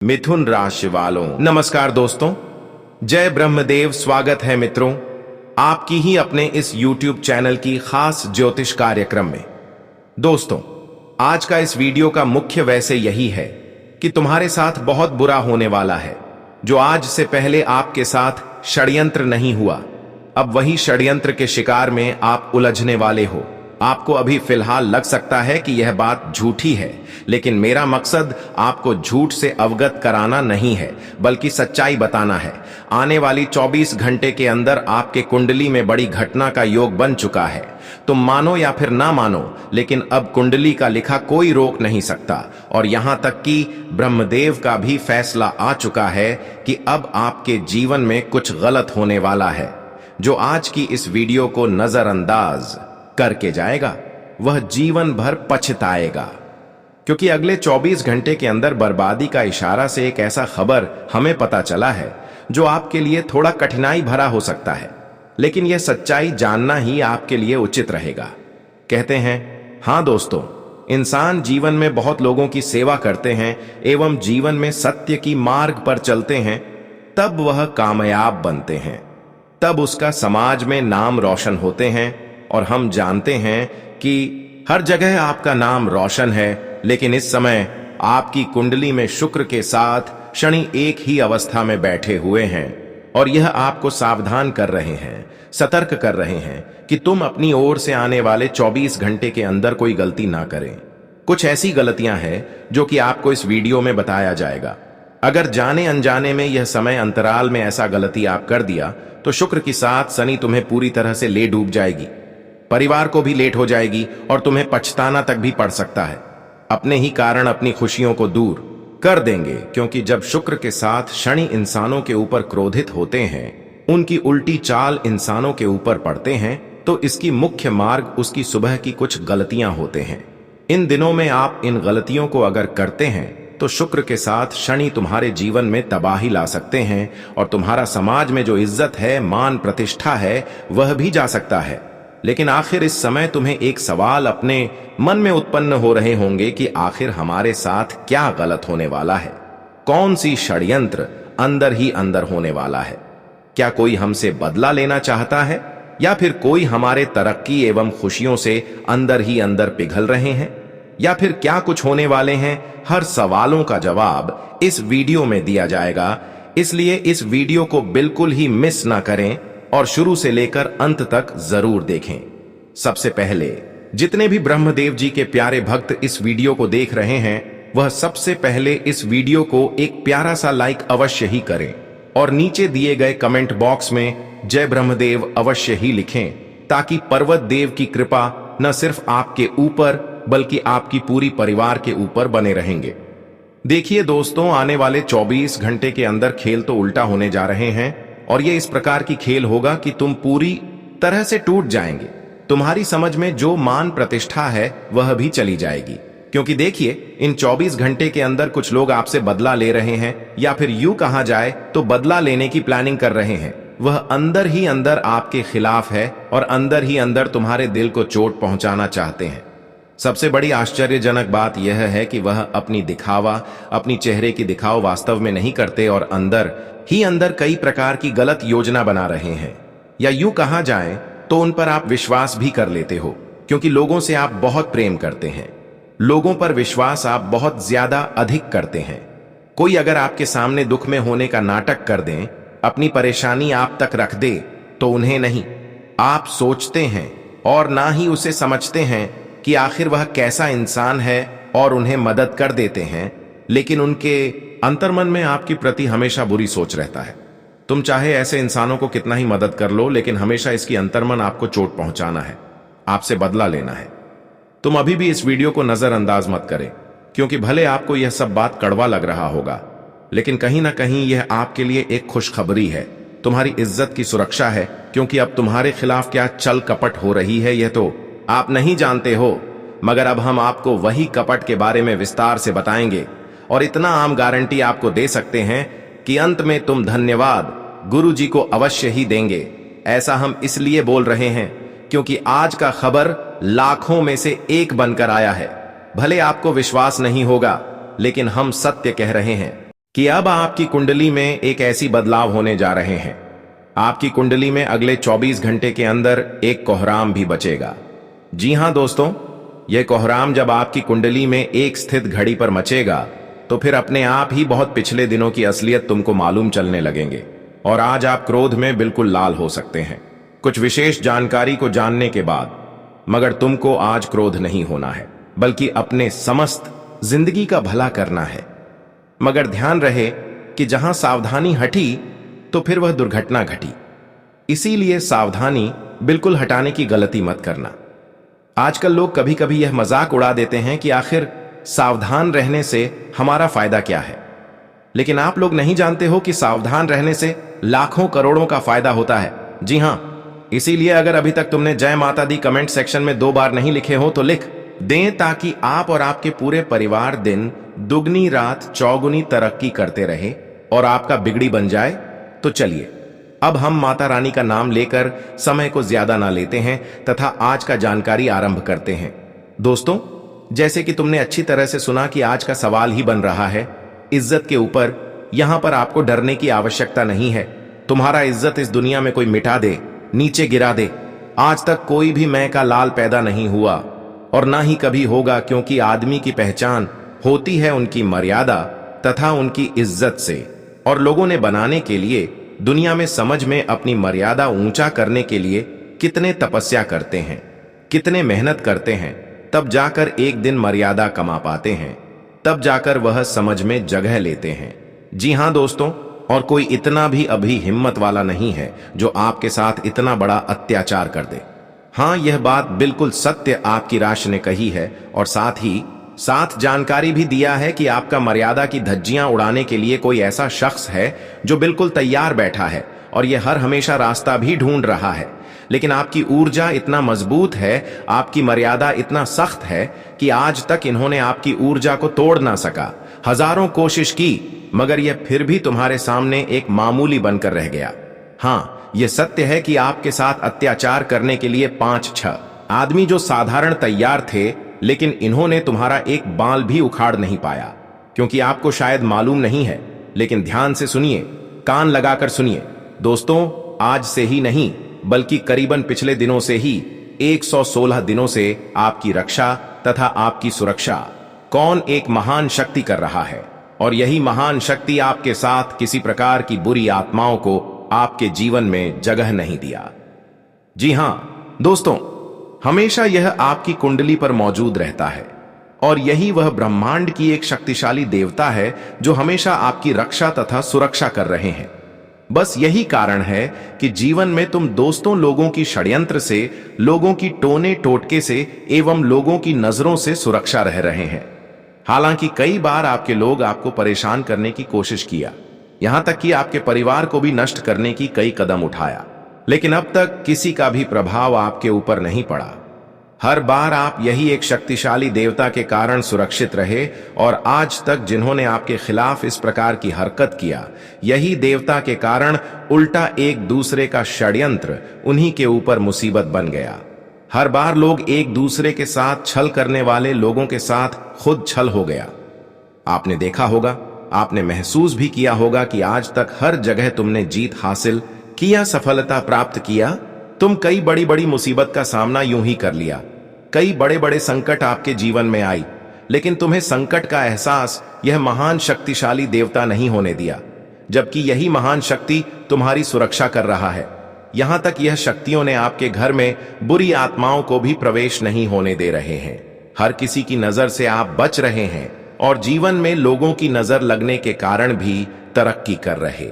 मिथुन राशि वालों, नमस्कार दोस्तों। जय ब्रह्मदेव। स्वागत है मित्रों आपकी ही अपने इस YouTube चैनल की खास ज्योतिष कार्यक्रम में। दोस्तों, आज का इस वीडियो का मुख्य वैसे यही है कि तुम्हारे साथ बहुत बुरा होने वाला है। जो आज से पहले आपके साथ षड्यंत्र नहीं हुआ, अब वही षड्यंत्र के शिकार में आप उलझने वाले हो। आपको अभी फिलहाल लग सकता है कि यह बात झूठी है, लेकिन मेरा मकसद आपको झूठ से अवगत कराना नहीं है, बल्कि सच्चाई बताना है। आने वाली 24 घंटे के अंदर आपके कुंडली में बड़ी घटना का योग बन चुका है। तुम मानो या फिर ना मानो, लेकिन अब कुंडली का लिखा कोई रोक नहीं सकता। और यहां तक कि ब्रह्मदेव का भी फैसला आ चुका है कि अब आपके जीवन में कुछ गलत होने वाला है। जो आज की इस वीडियो को नजरअंदाज करके जाएगा, वह जीवन भर पछताएगा, क्योंकि अगले 24 घंटे के अंदर बर्बादी का इशारा से एक ऐसा खबर हमें पता चला है जो आपके लिए थोड़ा कठिनाई भरा हो सकता है, लेकिन यह सच्चाई जानना ही आपके लिए उचित रहेगा। कहते हैं, हां दोस्तों, इंसान जीवन में बहुत लोगों की सेवा करते हैं एवं जीवन में सत्य की मार्ग पर चलते हैं, तब वह कामयाब बनते हैं, तब उसका समाज में नाम रोशन होते हैं। और हम जानते हैं कि हर जगह आपका नाम रोशन है, लेकिन इस समय आपकी कुंडली में शुक्र के साथ शनि एक ही अवस्था में बैठे हुए हैं और यह आपको सावधान कर रहे हैं, सतर्क कर रहे हैं कि तुम अपनी ओर से आने वाले 24 घंटे के अंदर कोई गलती ना करें। कुछ ऐसी गलतियां हैं जो कि आपको इस वीडियो में बताया जाएगा। अगर जाने अनजाने में यह समय अंतराल में ऐसा गलती आप कर दिया, तो शुक्र के साथ शनि तुम्हें पूरी तरह से ले डूब जाएगी, परिवार को भी लेट हो जाएगी और तुम्हें पछताना तक भी पड़ सकता है। अपने ही कारण अपनी खुशियों को दूर कर देंगे, क्योंकि जब शुक्र के साथ शनि इंसानों के ऊपर क्रोधित होते हैं, उनकी उल्टी चाल इंसानों के ऊपर पड़ते हैं, तो इसकी मुख्य मार्ग उसकी सुबह की कुछ गलतियां होते हैं। इन दिनों में आप इन गलतियों को अगर करते हैं तो शुक्र के साथ शनि तुम्हारे जीवन में तबाही ला सकते हैं और तुम्हारा समाज में जो इज्जत है, मान प्रतिष्ठा है, वह भी जा सकता है। लेकिन आखिर इस समय तुम्हें एक सवाल अपने मन में उत्पन्न हो रहे होंगे कि आखिर हमारे साथ क्या गलत होने वाला है? कौन सी षड्यंत्र अंदर ही अंदर होने वाला है? क्या कोई हमसे बदला लेना चाहता है, या फिर कोई हमारे तरक्की एवं खुशियों से अंदर ही अंदर पिघल रहे हैं, या फिर क्या कुछ होने वाले हैं? हर सवालों का जवाब इस वीडियो में दिया जाएगा, इसलिए इस वीडियो को बिल्कुल ही मिस ना करें और शुरू से लेकर अंत तक जरूर देखें। सबसे पहले जितने भी ब्रह्मदेव जी के प्यारे भक्त इस वीडियो को देख रहे हैं, वह सबसे पहले इस वीडियो को एक प्यारा सा लाइक अवश्य ही करें और नीचे दिए गए कमेंट बॉक्स में जय ब्रह्मदेव अवश्य ही लिखें, ताकि पर्वत देव की कृपा न सिर्फ आपके ऊपर बल्कि आपकी पूरी परिवार के ऊपर बने रहेंगे। देखिए दोस्तों, आने वाले 24 घंटे के अंदर खेल तो उल्टा होने जा रहे हैं, और ये इस प्रकार की खेल होगा कि तुम पूरी तरह से टूट जाएंगे। तुम्हारी समझ में जो मान प्रतिष्ठा है वह भी चली जाएगी, क्योंकि देखिए, इन 24 घंटे के अंदर कुछ लोग आपसे बदला ले रहे हैं, या फिर यूं कहा जाए तो बदला लेने की प्लानिंग कर रहे हैं। वह अंदर ही अंदर आपके खिलाफ है और अंदर ही अंदर तुम्हारे दिल को चोट पहुंचाना चाहते हैं। सबसे बड़ी आश्चर्यजनक बात यह है कि वह अपनी दिखावा, अपनी चेहरे की दिखाव वास्तव में नहीं करते और अंदर ही अंदर कई प्रकार की गलत योजना बना रहे हैं, या यूं कहा जाए तो उन पर आप विश्वास भी कर लेते हो, क्योंकि लोगों से आप बहुत प्रेम करते हैं। लोगों पर विश्वास आप बहुत ज्यादा अधिक करते हैं। कोई अगर आपके सामने दुख में होने का नाटक कर दें, अपनी परेशानी आप तक रख दे, तो उन्हें नहीं आप सोचते हैं और ना ही उसे समझते हैं कि आखिर वह कैसा इंसान है, और उन्हें मदद कर देते हैं, लेकिन उनके अंतर्मन में आपकी प्रति हमेशा बुरी सोच रहता है। तुम चाहे ऐसे इंसानों को कितना ही मदद कर लो, लेकिन हमेशा इसकी अंतर्मन आपको चोट पहुंचाना है, आपसे बदला लेना है। तुम अभी भी इस वीडियो को नजरअंदाज मत करें, क्योंकि भले आपको यह सब बात कड़वा लग रहा होगा, लेकिन कहीं ना कहीं यह आपके लिए एक खुशखबरी है। तुम्हारी इज्जत की सुरक्षा है, क्योंकि अब तुम्हारे खिलाफ क्या चल कपट हो रही है यह तो आप नहीं जानते हो, मगर अब हम आपको वही कपट के बारे में विस्तार से बताएंगे, और इतना आम गारंटी आपको दे सकते हैं कि अंत में तुम धन्यवाद गुरु जी को अवश्य ही देंगे। ऐसा हम इसलिए बोल रहे हैं क्योंकि आज का खबर लाखों में से एक बनकर आया है। भले आपको विश्वास नहीं होगा, लेकिन हम सत्य कह रहे हैं। कि अब आपकी कुंडली में एक ऐसी बदलाव होने जा रहे हैं। आपकी कुंडली में अगले 24 घंटे के अंदर एक कोहराम भी बचेगा। जी हां दोस्तों, यह कोहराम जब आपकी कुंडली में एक स्थित घड़ी पर मचेगा तो फिर अपने आप ही बहुत पिछले दिनों की असलियत तुमको मालूम चलने लगेंगे और आज आप क्रोध में बिल्कुल लाल हो सकते हैं कुछ विशेष जानकारी को जानने के बाद। मगर तुमको आज क्रोध नहीं होना है, बल्कि अपने समस्त जिंदगी का भला करना है। मगर ध्यान रहे कि जहां सावधानी हटी तो फिर वह दुर्घटना घटी। इसीलिए सावधानी बिल्कुल हटाने की गलती मत करना। आजकल लोग कभी कभी यह मजाक उड़ा देते हैं कि आखिर सावधान रहने से हमारा फायदा क्या है, लेकिन आप लोग नहीं जानते हो कि सावधान रहने से लाखों करोड़ों का फायदा होता है। जी हां, इसीलिए अगर अभी तक तुमने जय माता दी कमेंट सेक्शन में 2 बार नहीं लिखे हो तो लिख दें, ताकि आप और आपके पूरे परिवार दिन दुगनी रात चौगुनी तरक्की करते रहे और आपका बिगड़ी बन जाए। तो चलिए अब हम माता रानी का नाम लेकर समय को ज्यादा ना लेते हैं तथा आज का जानकारी आरंभ करते हैं। दोस्तों, जैसे कि तुमने अच्छी तरह से सुना कि आज का सवाल ही बन रहा है इज्जत के ऊपर। यहां पर आपको डरने की आवश्यकता नहीं है। तुम्हारा इज्जत इस दुनिया में कोई मिटा दे, नीचे गिरा दे, आज तक कोई भी मैं का लाल पैदा नहीं हुआ और ना ही कभी होगा, क्योंकि आदमी की पहचान होती है उनकी मर्यादा तथा उनकी इज्जत से। और लोगों ने बनाने के लिए दुनिया में समझ में अपनी मर्यादा ऊंचा करने के लिए कितने तपस्या करते हैं, कितने मेहनत करते हैं, तब जाकर एक दिन मर्यादा कमा पाते हैं, तब जाकर वह समझ में जगह लेते हैं। जी हां दोस्तों, और कोई इतना भी अभी हिम्मत वाला नहीं है जो आपके साथ इतना बड़ा अत्याचार कर दे। हां, यह बात बिल्कुल सत्य आपकी राशि ने कही है और साथ जानकारी भी दिया है कि आपका मर्यादा की धज्जियां उड़ाने के लिए कोई ऐसा शख्स है जो बिल्कुल तैयार बैठा है और यह हर हमेशा रास्ता भी ढूंढ रहा है। लेकिन आपकी ऊर्जा इतना मजबूत है, आपकी मर्यादा इतना सख्त है कि आज तक इन्होंने आपकी ऊर्जा को तोड़ ना सका। हजारों कोशिश की, मगर यह फिर भी तुम्हारे सामने एक मामूली बनकर रह गया। हां, यह सत्य है कि आपके साथ अत्याचार करने के लिए 5-6 आदमी जो साधारण तैयार थे, लेकिन इन्होंने तुम्हारा एक बाल भी उखाड़ नहीं पाया। क्योंकि आपको शायद मालूम नहीं है, लेकिन ध्यान से सुनिए, कान लगाकर सुनिए दोस्तों। आज से ही नहीं, बल्कि करीबन पिछले दिनों से ही 116 दिनों से आपकी रक्षा तथा आपकी सुरक्षा कौन एक महान शक्ति कर रहा है। और यही महान शक्ति आपके साथ किसी प्रकार की बुरी आत्माओं को आपके जीवन में जगह नहीं दिया। जी हां दोस्तों, हमेशा यह आपकी कुंडली पर मौजूद रहता है और यही वह ब्रह्मांड की एक शक्तिशाली देवता है जो हमेशा आपकी रक्षा तथा सुरक्षा कर रहे हैं। बस यही कारण है कि जीवन में तुम दोस्तों लोगों की षड्यंत्र से, लोगों की टोने टोटके से एवं लोगों की नजरों से सुरक्षा रह रहे हैं। हालांकि कई बार आपके लोग आपको परेशान करने की कोशिश किया, यहां तक कि आपके परिवार को भी नष्ट करने की कई कदम उठाया, लेकिन अब तक किसी का भी प्रभाव आपके ऊपर नहीं पड़ा। हर बार आप यही एक शक्तिशाली देवता के कारण सुरक्षित रहे और आज तक जिन्होंने आपके खिलाफ इस प्रकार की हरकत किया, यही देवता के कारण उल्टा एक दूसरे का षड्यंत्र उन्हीं के ऊपर मुसीबत बन गया। हर बार लोग एक दूसरे के साथ छल करने वाले लोगों के साथ खुद छल हो गया। आपने देखा होगा, आपने महसूस भी किया होगा कि आज तक हर जगह तुमने जीत हासिल किया, सफलता प्राप्त किया। तुम कई बड़ी बड़ी मुसीबत का सामना यूं ही कर लिया, कई बड़े बड़े संकट आपके जीवन में आई, लेकिन तुम्हें संकट का एहसास यह महान शक्तिशाली देवता नहीं होने दिया, जबकि यही महान शक्ति तुम्हारी सुरक्षा कर रहा है। यहां तक यह शक्तियों ने आपके घर में बुरी आत्माओं को भी प्रवेश नहीं होने दे रहे हैं। हर किसी की नजर से आप बच रहे हैं और जीवन में लोगों की नजर लगने के कारण भी तरक्की कर रहे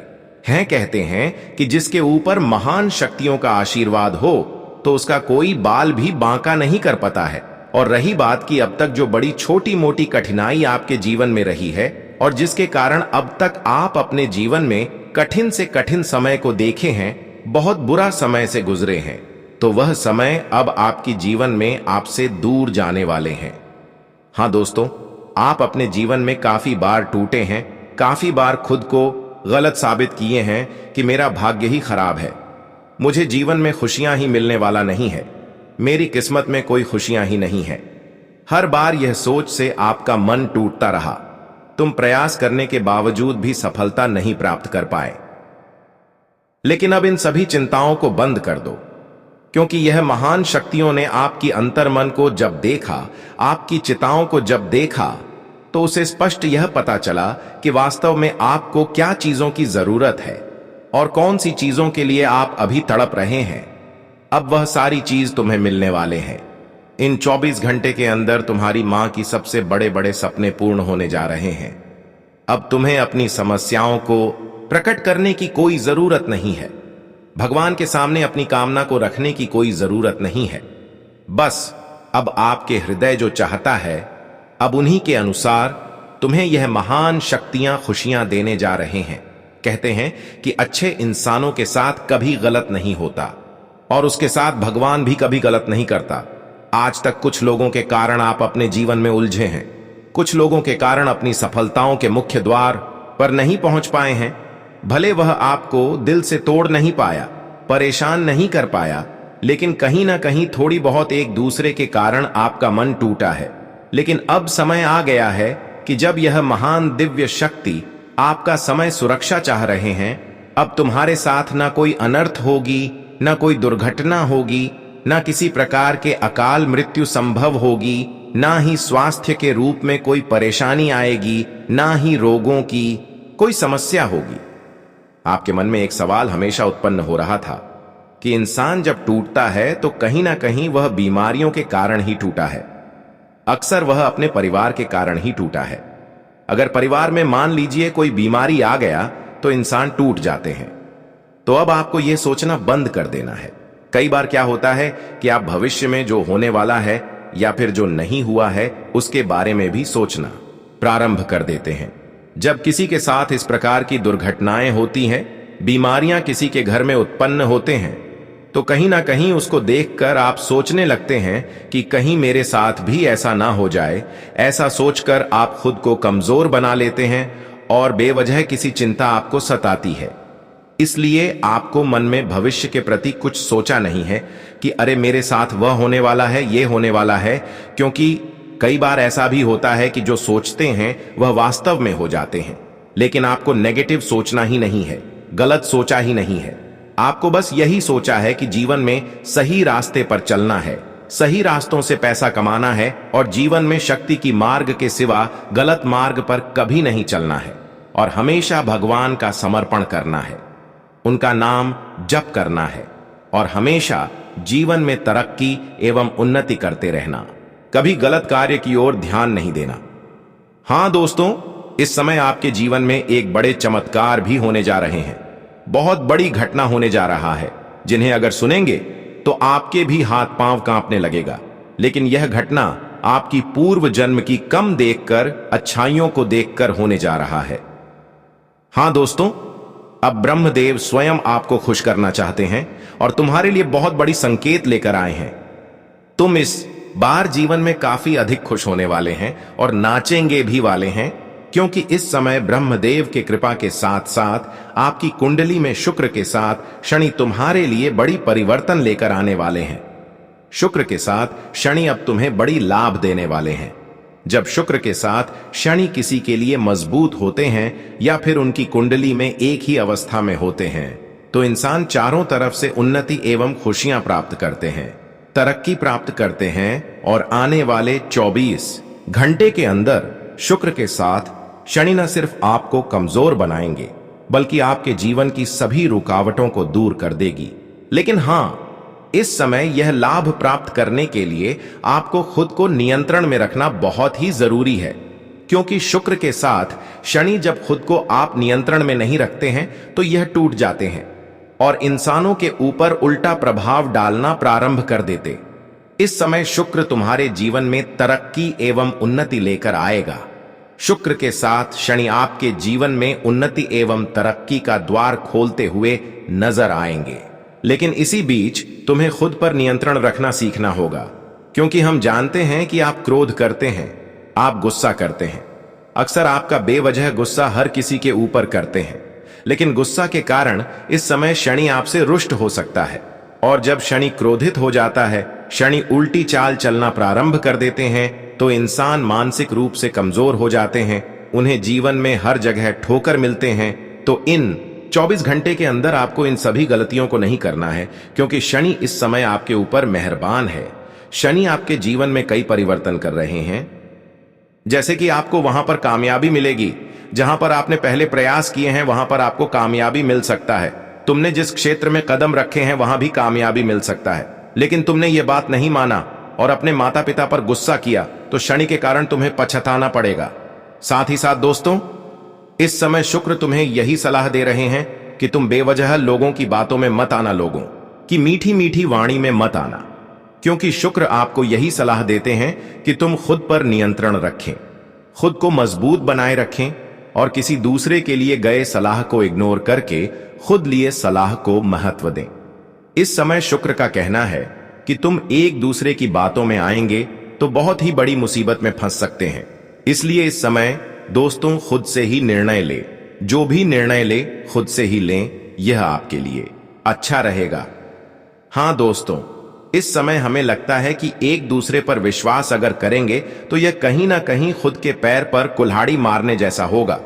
हैं। कहते हैं कि जिसके ऊपर महान शक्तियों का आशीर्वाद हो तो उसका कोई बाल भी बांका नहीं कर पाता है। और रही बात कि अब तक जो बड़ी छोटी मोटी कठिनाई आपके जीवन में रही है और जिसके कारण अब तक आप अपने जीवन में कठिन से कठिन समय को देखे हैं, बहुत बुरा समय से गुजरे हैं, तो वह समय अब आपकी जीवन में आपसे दूर जाने वाले हैं। हां दोस्तों, आप अपने जीवन में काफी बार टूटे हैं, काफी बार खुद को गलत साबित किए हैं कि मेरा भाग्य ही खराब है, मुझे जीवन में खुशियां ही मिलने वाला नहीं है, मेरी किस्मत में कोई खुशियां ही नहीं है। हर बार यह सोच से आपका मन टूटता रहा। तुम प्रयास करने के बावजूद भी सफलता नहीं प्राप्त कर पाए। लेकिन अब इन सभी चिंताओं को बंद कर दो, क्योंकि यह महान शक्तियों ने आपकी अंतर्मन को जब देखा, आपकी चिताओं को जब देखा, तो उसे स्पष्ट यह पता चला कि वास्तव में आपको क्या चीजों की जरूरत है और कौन सी चीजों के लिए आप अभी तड़प रहे हैं। अब वह सारी चीज तुम्हें मिलने वाले हैं। इन 24 घंटे के अंदर तुम्हारी मां की सबसे बड़े बड़े सपने पूर्ण होने जा रहे हैं। अब तुम्हें अपनी समस्याओं को प्रकट करने की कोई जरूरत नहीं है। भगवान के सामने अपनी कामना को रखने की कोई जरूरत नहीं है। बस अब आपके हृदय जो चाहता है, अब उन्हीं के अनुसार तुम्हें यह महान शक्तियां खुशियां देने जा रहे हैं। कहते हैं कि अच्छे इंसानों के साथ कभी गलत नहीं होता और उसके साथ भगवान भी कभी गलत नहीं करता। आज तक कुछ लोगों के कारण आप अपने जीवन में उलझे हैं। कुछ लोगों के कारण अपनी सफलताओं के मुख्य द्वार पर नहीं पहुंच पाए हैं। भले वह आपको दिल से तोड़ नहीं पाया, परेशान नहीं कर पाया, लेकिन कहीं ना कहीं थोड़ी बहुत एक दूसरे के कारण आपका मन टूटा है। लेकिन अब समय आ गया है कि जब यह महान दिव्य शक्ति आपका समय सुरक्षा चाह रहे हैं, अब तुम्हारे साथ ना कोई अनर्थ होगी, ना कोई दुर्घटना होगी, ना किसी प्रकार के अकाल मृत्यु संभव होगी, ना ही स्वास्थ्य के रूप में कोई परेशानी आएगी, ना ही रोगों की कोई समस्या होगी। आपके मन में एक सवाल हमेशा उत्पन्न हो रहा था कि इंसान जब टूटता है तो कहीं ना कहीं वह बीमारियों के कारण ही टूटा है। अक्सर वह अपने परिवार के कारण ही टूटा है। अगर परिवार में मान लीजिए कोई बीमारी आ गया तो इंसान टूट जाते हैं। तो अब आपको यह सोचना बंद कर देना है। कई बार क्या होता है कि आप भविष्य में जो होने वाला है या फिर जो नहीं हुआ है उसके बारे में भी सोचना प्रारंभ कर देते हैं। जब किसी के साथ इस प्रकार की दुर्घटनाएं होती हैं, बीमारियां किसी के घर में उत्पन्न होते हैं, तो कहीं ना कहीं उसको देखकर आप सोचने लगते हैं कि कहीं मेरे साथ भी ऐसा ना हो जाए। ऐसा सोचकर आप खुद को कमजोर बना लेते हैं और बेवजह किसी चिंता आपको सताती है। इसलिए आपको मन में भविष्य के प्रति कुछ सोचा नहीं है कि अरे मेरे साथ वह होने वाला है, ये होने वाला है, क्योंकि कई बार ऐसा भी होता है कि जो सोचते हैं वह वास्तव में हो जाते हैं। लेकिन आपको नेगेटिव सोचना ही नहीं है, गलत सोचा ही नहीं है। आपको बस यही सोचा है कि जीवन में सही रास्ते पर चलना है, सही रास्तों से पैसा कमाना है और जीवन में शक्ति की मार्ग के सिवा गलत मार्ग पर कभी नहीं चलना है और हमेशा भगवान का समर्पण करना है, उनका नाम जप करना है और हमेशा जीवन में तरक्की एवं उन्नति करते रहना। कभी गलत कार्य की ओर ध्यान नहीं देना। हां दोस्तों, इस समय आपके जीवन में एक बड़े चमत्कार भी होने जा रहे हैं। बहुत बड़ी घटना होने जा रहा है, जिन्हें अगर सुनेंगे तो आपके भी हाथ पांव कांपने लगेगा। लेकिन यह घटना आपकी पूर्व जन्म की कम देखकर, अच्छाइयों को देखकर होने जा रहा है। हां दोस्तों, अब ब्रह्मदेव स्वयं आपको खुश करना चाहते हैं और तुम्हारे लिए बहुत बड़ी संकेत लेकर आए हैं। तुम इस बार जीवन में काफी अधिक खुश होने वाले हैं और नाचेंगे भी वाले हैं, क्योंकि इस समय ब्रह्मदेव के कृपा के साथ साथ आपकी कुंडली में शुक्र के साथ शनि तुम्हारे लिए बड़ी परिवर्तन लेकर आने वाले हैं। शुक्र के साथ शनि अब तुम्हें बड़ी लाभ देने वाले हैं। जब शुक्र के साथ शनि किसी के लिए मजबूत होते हैं या फिर उनकी कुंडली में एक ही अवस्था में होते हैं, तो इंसान चारों तरफ से उन्नति एवं खुशियां प्राप्त करते हैं, तरक्की प्राप्त करते हैं और आने वाले 24 घंटे के अंदर शुक्र के साथ शनि न सिर्फ आपको कमजोर बनाएंगे, बल्कि आपके जीवन की सभी रुकावटों को दूर कर देगी। लेकिन हां, इस समय यह लाभ प्राप्त करने के लिए आपको खुद को नियंत्रण में रखना बहुत ही जरूरी है, क्योंकि शुक्र के साथ शनि जब खुद को आप नियंत्रण में नहीं रखते हैं तो यह टूट जाते हैं और इंसानों के ऊपर उल्टा प्रभाव डालना प्रारंभ कर देते। इस समय शुक्र तुम्हारे जीवन में तरक्की एवं उन्नति लेकर आएगा। शुक्र के साथ शनि आपके जीवन में उन्नति एवं तरक्की का द्वार खोलते हुए नजर आएंगे। लेकिन इसी बीच तुम्हें खुद पर नियंत्रण रखना सीखना होगा, क्योंकि हम जानते हैं कि आप क्रोध करते हैं, आप गुस्सा करते हैं। अक्सर आपका बेवजह गुस्सा हर किसी के ऊपर करते हैं, लेकिन गुस्सा के कारण इस समय शनि आपसे रुष्ट हो सकता है और जब शनि क्रोधित हो जाता है, शनि उल्टी चाल चलना प्रारंभ कर देते हैं, तो इंसान मानसिक रूप से कमजोर हो जाते हैं उन्हें जीवन में हर जगह ठोकर मिलते हैं, तो इन 24 घंटे के अंदर आपको इन सभी गलतियों को नहीं करना है, क्योंकि शनि इस समय आपके ऊपर मेहरबान है। शनि आपके जीवन में कई परिवर्तन कर रहे हैं, जैसे कि आपको वहां पर कामयाबी मिलेगी जहां पर आपने पहले प्रयास किए हैं, वहां पर आपको कामयाबी मिल सकता है। तुमने जिस क्षेत्र में कदम रखे हैं वहां भी कामयाबी मिल सकता है, लेकिन तुमने ये बात नहीं माना और अपने माता पिता पर गुस्सा किया, तो शनि के कारण तुम्हें पछताना पड़ेगा। साथ ही साथ दोस्तों, इस समय शुक्र तुम्हें यही सलाह दे रहे हैं कि तुम बेवजह लोगों की बातों में मत आना, लोगों की मीठी मीठी वाणी में मत आना, क्योंकि शुक्र आपको यही सलाह देते हैं कि तुम खुद पर नियंत्रण रखें, खुद को मजबूत बनाए रखें और किसी दूसरे के लिए गए सलाह को इग्नोर करके खुद लिए सलाह को महत्व दें। इस समय शुक्र का कहना है कि तुम एक दूसरे की बातों में आएंगे तो बहुत ही बड़ी मुसीबत में फंस सकते हैं। इसलिए इस समय दोस्तों खुद से ही निर्णय ले, जो भी निर्णय ले खुद से ही लें, यह आपके लिए अच्छा रहेगा। हां दोस्तों, इस समय हमें लगता है कि एक दूसरे पर विश्वास अगर करेंगे तो यह कहीं ना कहीं खुद के पैर पर कुल्हाड़ी मारने जैसा होगा।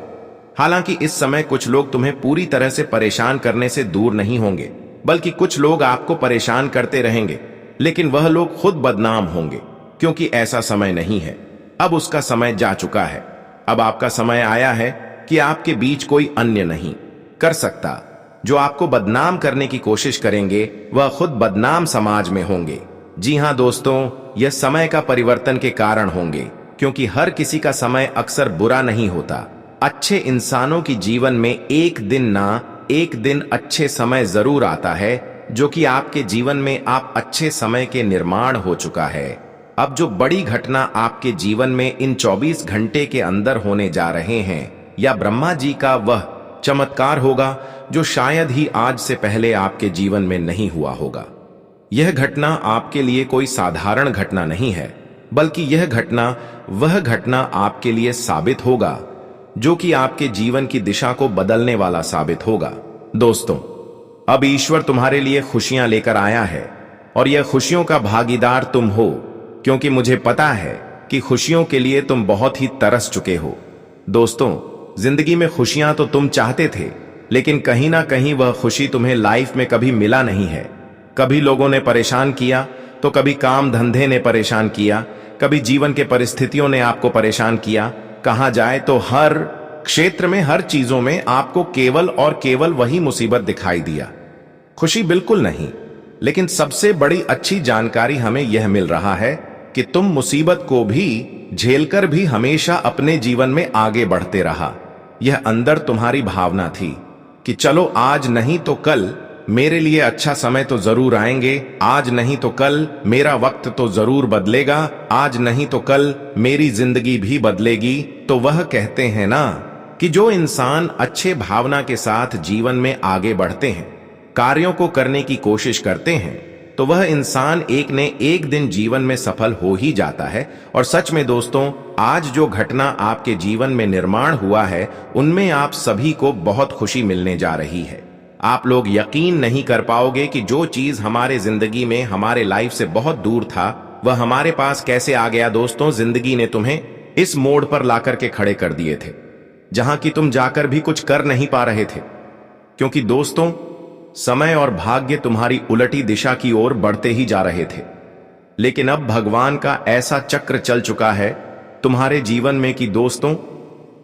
हालांकि इस समय कुछ लोग तुम्हें पूरी तरह से परेशान करने से दूर नहीं होंगे, बल्कि कुछ लोग आपको परेशान करते रहेंगे, लेकिन वह लोग खुद बदनाम होंगे, क्योंकि ऐसा समय नहीं है। अब उसका समय जा चुका है। अब आपका समय आया है कि आपके बीच कोई अन्य नहीं कर सकता। जो आपको बदनाम करने की कोशिश करेंगे वह खुद बदनाम समाज में होंगे। जी हां दोस्तों, यह समय का परिवर्तन के कारण होंगे, क्योंकि हर किसी का समय अक्सर बुरा नहीं होता। अच्छे इंसानों की जीवन में एक दिन ना एक दिन अच्छे समय जरूर आता है, जो कि आपके जीवन में आप अच्छे समय के निर्माण हो चुका है। अब जो बड़ी घटना आपके जीवन में इन 24 घंटे के अंदर होने जा रहे हैं, या ब्रह्मा जी का वह चमत्कार होगा जो शायद ही आज से पहले आपके जीवन में नहीं हुआ होगा। यह घटना आपके लिए कोई साधारण घटना नहीं है, बल्कि यह घटना वह घटना आपके लिए साबित होगा जो कि आपके जीवन की दिशा को बदलने वाला साबित होगा। दोस्तों, अब ईश्वर तुम्हारे लिए खुशियां लेकर आया है और यह खुशियों का भागीदार तुम हो, क्योंकि मुझे पता है कि खुशियों के लिए तुम बहुत ही तरस चुके हो। दोस्तों, जिंदगी में खुशियां तो तुम चाहते थे, लेकिन कहीं ना कहीं वह खुशी तुम्हें लाइफ में कभी मिला नहीं है। कभी लोगों ने परेशान किया, तो कभी काम धंधे ने परेशान किया, कभी जीवन के परिस्थितियों ने आपको परेशान किया। कहा जाए तो हर क्षेत्र में, हर चीजों में आपको केवल और केवल वही मुसीबत दिखाई दिया, खुशी बिल्कुल नहीं। लेकिन सबसे बड़ी अच्छी जानकारी हमें यह मिल रहा है कि तुम मुसीबत को भी झेलकर भी हमेशा अपने जीवन में आगे बढ़ते रहा। यह अंदर तुम्हारी भावना थी कि चलो आज नहीं तो कल मेरे लिए अच्छा समय तो जरूर आएंगे, आज नहीं तो कल मेरा वक्त तो जरूर बदलेगा, आज नहीं तो कल मेरी जिंदगी भी बदलेगी। तो वह कहते हैं ना कि जो इंसान अच्छे भावना के साथ जीवन में आगे बढ़ते हैं, कार्यों को करने की कोशिश करते हैं, तो वह इंसान एक ने एक दिन जीवन में सफल हो ही जाता है। और सच में दोस्तों, आज जो घटना आपके जीवन में निर्माण हुआ है, उनमें आप सभी को बहुत खुशी मिलने जा रही है। आप लोग यकीन नहीं कर पाओगे कि जो चीज हमारे जिंदगी में, हमारे लाइफ से बहुत दूर था, वह हमारे पास कैसे आ गया। दोस्तों, जिंदगी ने तुम्हें इस मोड़ पर लाकर के खड़े कर दिए थे, जहां की तुम जाकर भी कुछ कर नहीं पा रहे थे, क्योंकि दोस्तों समय और भाग्य तुम्हारी उलटी दिशा की ओर बढ़ते ही जा रहे थे। लेकिन अब भगवान का ऐसा चक्र चल चुका है तुम्हारे जीवन में कि दोस्तों,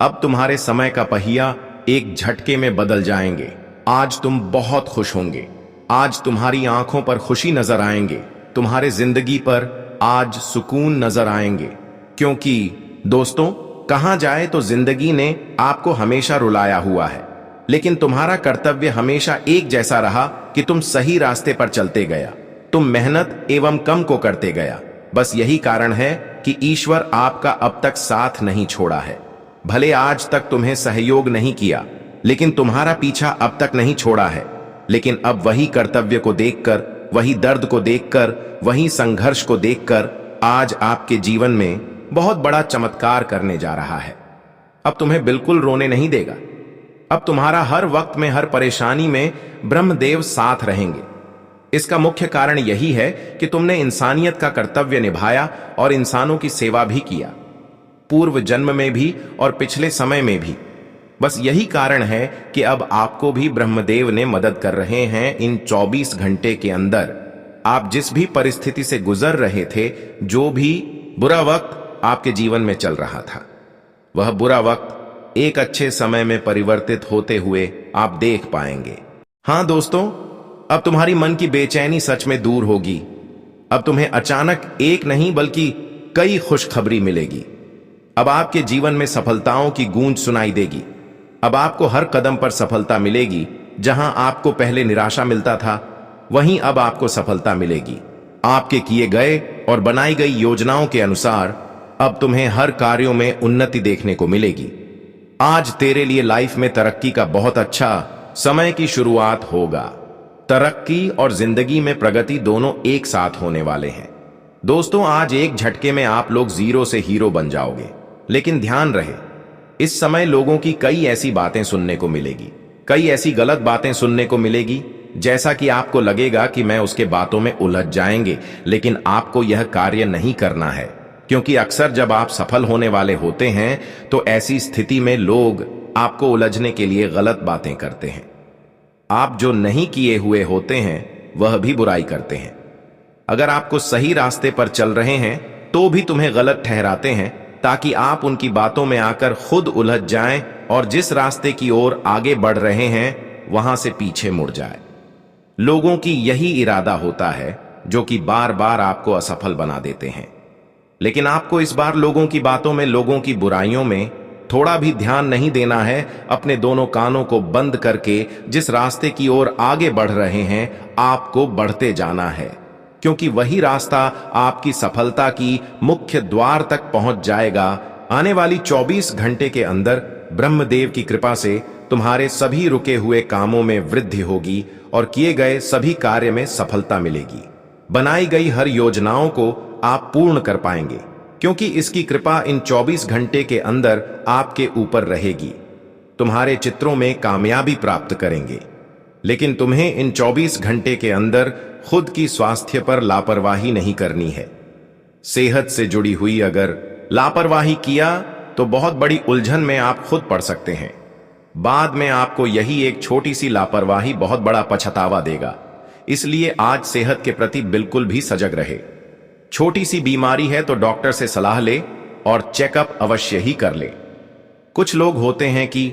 अब तुम्हारे समय का पहिया एक झटके में बदल जाएंगे। आज तुम बहुत खुश होंगे, आज तुम्हारी आंखों पर खुशी नजर आएंगे, तुम्हारे जिंदगी पर आज सुकून नजर आएंगे। क्योंकि दोस्तों, कहा जाए तो जिंदगी ने आपको हमेशा रुलाया हुआ है, लेकिन तुम्हारा कर्तव्य हमेशा एक जैसा रहा कि तुम सही रास्ते पर चलते गया, तुम मेहनत एवं कम को करते गया। बस यही कारण है कि ईश्वर आपका अब तक साथ नहीं छोड़ा है। भले आज तक तुम्हें सहयोग नहीं किया, लेकिन तुम्हारा पीछा अब तक नहीं छोड़ा है। लेकिन अब वही कर्तव्य को देखकर, वही दर्द को देखकर, वही संघर्ष को देखकर आज आपके जीवन में बहुत बड़ा चमत्कार करने जा रहा है। अब तुम्हें बिल्कुल रोने नहीं देगा। अब तुम्हारा हर वक्त में, हर परेशानी में ब्रह्मदेव साथ रहेंगे। इसका मुख्य कारण यही है कि तुमने इंसानियत का कर्तव्य निभाया और इंसानों की सेवा भी किया। पूर्व जन्म में भी और पिछले समय में भी। बस यही कारण है कि अब आपको भी ब्रह्मदेव ने मदद कर रहे हैं। इन 24 घंटे के अंदर आप जिस भी परिस्थिति से गुजर रहे थे, जो भी बुरा वक्त आपके जीवन में चल रहा था, वह बुरा वक्त एक अच्छे समय में परिवर्तित होते हुए आप देख पाएंगे। हां दोस्तों, अब तुम्हारी मन की बेचैनी सच में दूर होगी। अब तुम्हें अचानक एक नहीं बल्कि कई खुशखबरी मिलेगी। अब आपके जीवन में सफलताओं की गूंज सुनाई देगी। अब आपको हर कदम पर सफलता मिलेगी। जहां आपको पहले निराशा मिलता था, वहीं अब आपको सफलता मिलेगी। आपके किए गए और बनाई गई योजनाओं के अनुसार अब तुम्हें हर कार्यों में उन्नति देखने को मिलेगी। आज तेरे लिए लाइफ में तरक्की का बहुत अच्छा समय की शुरुआत होगा। तरक्की और जिंदगी में प्रगति दोनों एक साथ होने वाले हैं। दोस्तों, आज एक झटके में आप लोग जीरो से हीरो बन जाओगे। लेकिन ध्यान रहे, इस समय लोगों की कई ऐसी बातें सुनने को मिलेगी, कई ऐसी गलत बातें सुनने को मिलेगी, जैसा कि आपको लगेगा कि मैं उसके बातों में उलझ जाएंगे। लेकिन आपको यह कार्य नहीं करना है, क्योंकि अक्सर जब आप सफल होने वाले होते हैं तो ऐसी स्थिति में लोग आपको उलझने के लिए गलत बातें करते हैं। आप जो नहीं किए हुए होते हैं वह भी बुराई करते हैं। अगर आपको सही रास्ते पर चल रहे हैं तो भी तुम्हें गलत ठहराते हैं, ताकि आप उनकी बातों में आकर खुद उलझ जाएं और जिस रास्ते की ओर आगे बढ़ रहे हैं वहां से पीछे मुड़ जाए। लोगों की यही इरादा होता है जो कि बार बार आपको असफल बना देते हैं। लेकिन आपको इस बार लोगों की बातों में, लोगों की बुराइयों में थोड़ा भी ध्यान नहीं देना है। अपने दोनों कानों को बंद करके जिस रास्ते की ओर आगे बढ़ रहे हैं, आपको बढ़ते जाना है, क्योंकि वही रास्ता आपकी सफलता की मुख्य द्वार तक पहुंच जाएगा। आने वाली 24 घंटे के अंदर ब्रह्मदेव की कृपा से तुम्हारे सभी रुके हुए कामों में वृद्धि होगी और किए गए सभी कार्य में सफलता मिलेगी। बनाई गई हर योजनाओं को आप पूर्ण कर पाएंगे, क्योंकि इसकी कृपा इन 24 घंटे के अंदर आपके ऊपर रहेगी। तुम्हारे चित्रों में कामयाबी प्राप्त करेंगे। लेकिन तुम्हें इन 24 घंटे के अंदर खुद की स्वास्थ्य पर लापरवाही नहीं करनी है। सेहत से जुड़ी हुई अगर लापरवाही किया तो बहुत बड़ी उलझन में आप खुद पड़ सकते हैं। बाद में आपको यही एक छोटी सी लापरवाही बहुत बड़ा पछतावा देगा। इसलिए आज सेहत के प्रति बिल्कुल भी सजग रहे। छोटी सी बीमारी है तो डॉक्टर से सलाह ले और चेकअप अवश्य ही कर ले। कुछ लोग होते हैं कि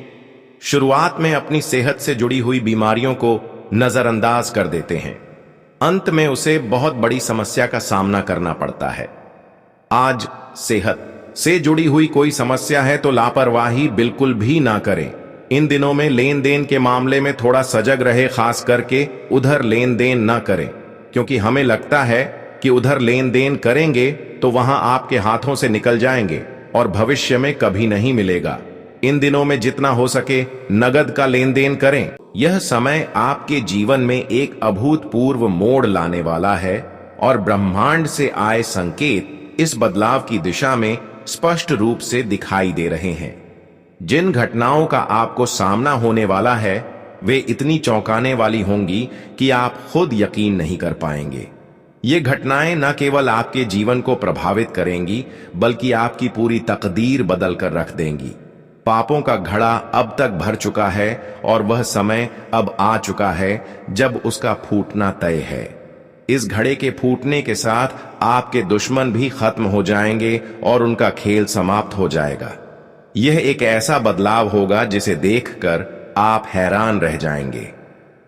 शुरुआत में अपनी सेहत से जुड़ी हुई बीमारियों को नजरअंदाज कर देते हैं, अंत में उसे बहुत बड़ी समस्या का सामना करना पड़ता है। आज सेहत से जुड़ी हुई कोई समस्या है तो लापरवाही बिल्कुल भी ना करें। इन दिनों में लेन देन के मामले में थोड़ा सजग रहे, खास करके उधर लेन देन ना करें, क्योंकि हमें लगता है कि उधर लेन देन करेंगे तो वहां आपके हाथों से निकल जाएंगे और भविष्य में कभी नहीं मिलेगा। इन दिनों में जितना हो सके नगद का लेन देन करें। यह समय आपके जीवन में एक अभूतपूर्व मोड़ लाने वाला है और ब्रह्मांड से आए संकेत इस बदलाव की दिशा में स्पष्ट रूप से दिखाई दे रहे हैं। जिन घटनाओं का आपको सामना होने वाला है वे इतनी चौंकाने वाली होंगी कि आप खुद यकीन नहीं कर पाएंगे। ये घटनाएं न केवल आपके जीवन को प्रभावित करेंगी, बल्कि आपकी पूरी तकदीर बदल कर रख देंगी। पापों का घड़ा अब तक भर चुका है और वह समय अब आ चुका है जब उसका फूटना तय है। इस घड़े के फूटने के साथ आपके दुश्मन भी खत्म हो जाएंगे और उनका खेल समाप्त हो जाएगा। यह एक ऐसा बदलाव होगा जिसे देखकर आप हैरान रह जाएंगे।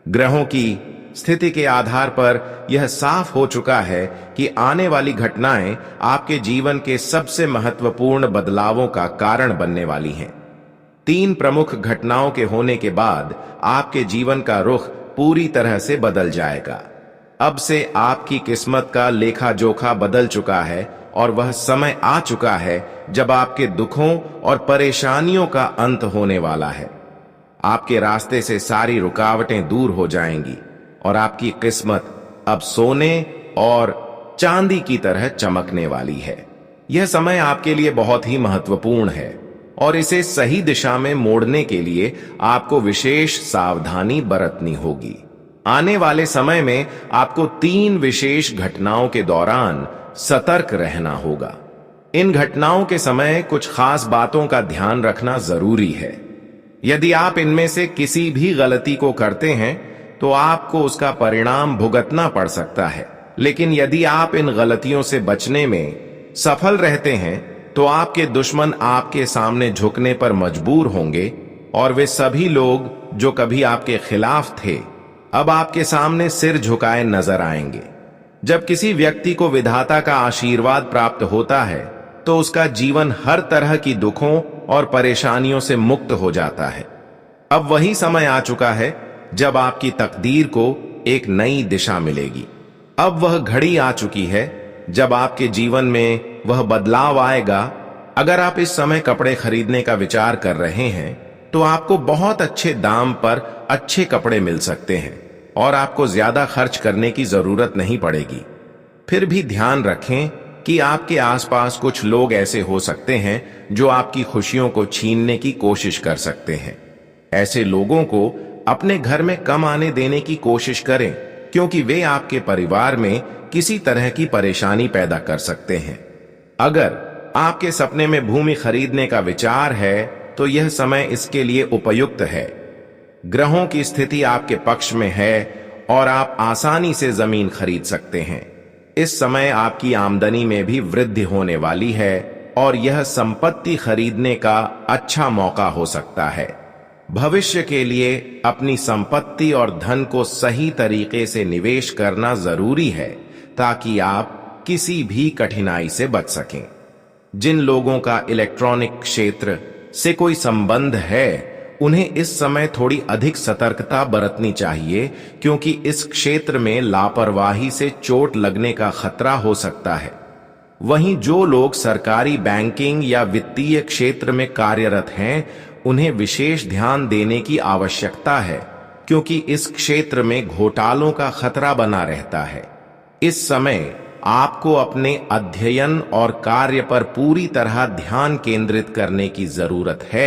ग्रहों की स्थिति के आधार पर यह साफ हो चुका है कि आने वाली घटनाएं आपके जीवन के सबसे महत्वपूर्ण बदलावों का कारण बनने वाली हैं। 3 प्रमुख घटनाओं के होने के बाद आपके जीवन का रुख पूरी तरह से बदल जाएगा। अब से आपकी किस्मत का लेखा जोखा बदल चुका है और वह समय आ चुका है जब आपके दुखों और परेशानियों का अंत होने वाला है। आपके रास्ते से सारी रुकावटें दूर हो जाएंगी और आपकी किस्मत अब सोने और चांदी की तरह चमकने वाली है। यह समय आपके लिए बहुत ही महत्वपूर्ण है और इसे सही दिशा में मोड़ने के लिए आपको विशेष सावधानी बरतनी होगी। आने वाले समय में आपको 3 विशेष घटनाओं के दौरान सतर्क रहना होगा। इन घटनाओं के समय कुछ खास बातों का ध्यान रखना जरूरी है। यदि आप इनमें से किसी भी गलती को करते हैं तो आपको उसका परिणाम भुगतना पड़ सकता है, लेकिन यदि आप इन गलतियों से बचने में सफल रहते हैं तो आपके दुश्मन आपके सामने झुकने पर मजबूर होंगे और वे सभी लोग जो कभी आपके खिलाफ थे अब आपके सामने सिर झुकाए नजर आएंगे। जब किसी व्यक्ति को विधाता का आशीर्वाद प्राप्त होता है तो उसका जीवन हर तरह की दुखों और परेशानियों से मुक्त हो जाता है। अब वही समय आ चुका है जब आपकी तकदीर को एक नई दिशा मिलेगी। अब वह घड़ी आ चुकी है जब आपके जीवन में वह बदलाव आएगा। अगर आप इस समय कपड़े खरीदने का विचार कर रहे हैं तो आपको बहुत अच्छे दाम पर अच्छे कपड़े मिल सकते हैं और आपको ज्यादा खर्च करने की जरूरत नहीं पड़ेगी। फिर भी ध्यान रखें कि आपके आसपास कुछ लोग ऐसे हो सकते हैं जो आपकी खुशियों को छीनने की कोशिश कर सकते हैं। ऐसे लोगों को अपने घर में कम आने देने की कोशिश करें, क्योंकि वे आपके परिवार में किसी तरह की परेशानी पैदा कर सकते हैं। अगर आपके सपने में भूमि खरीदने का विचार है तो यह समय इसके लिए उपयुक्त है। ग्रहों की स्थिति आपके पक्ष में है और आप आसानी से जमीन खरीद सकते हैं। इस समय आपकी आमदनी में भी वृद्धि होने वाली है और यह संपत्ति खरीदने का अच्छा मौका हो सकता है। भविष्य के लिए अपनी संपत्ति और धन को सही तरीके से निवेश करना जरूरी है ताकि आप किसी भी कठिनाई से बच सकें। जिन लोगों का इलेक्ट्रॉनिक क्षेत्र से कोई संबंध है उन्हें इस समय थोड़ी अधिक सतर्कता बरतनी चाहिए, क्योंकि इस क्षेत्र में लापरवाही से चोट लगने का खतरा हो सकता है। वहीं जो लोग सरकारी बैंकिंग या वित्तीय क्षेत्र में कार्यरत हैं उन्हें विशेष ध्यान देने की आवश्यकता है, क्योंकि इस क्षेत्र में घोटालों का खतरा बना रहता है। इस समय आपको अपने अध्ययन और कार्य पर पूरी तरह ध्यान केंद्रित करने की जरूरत है।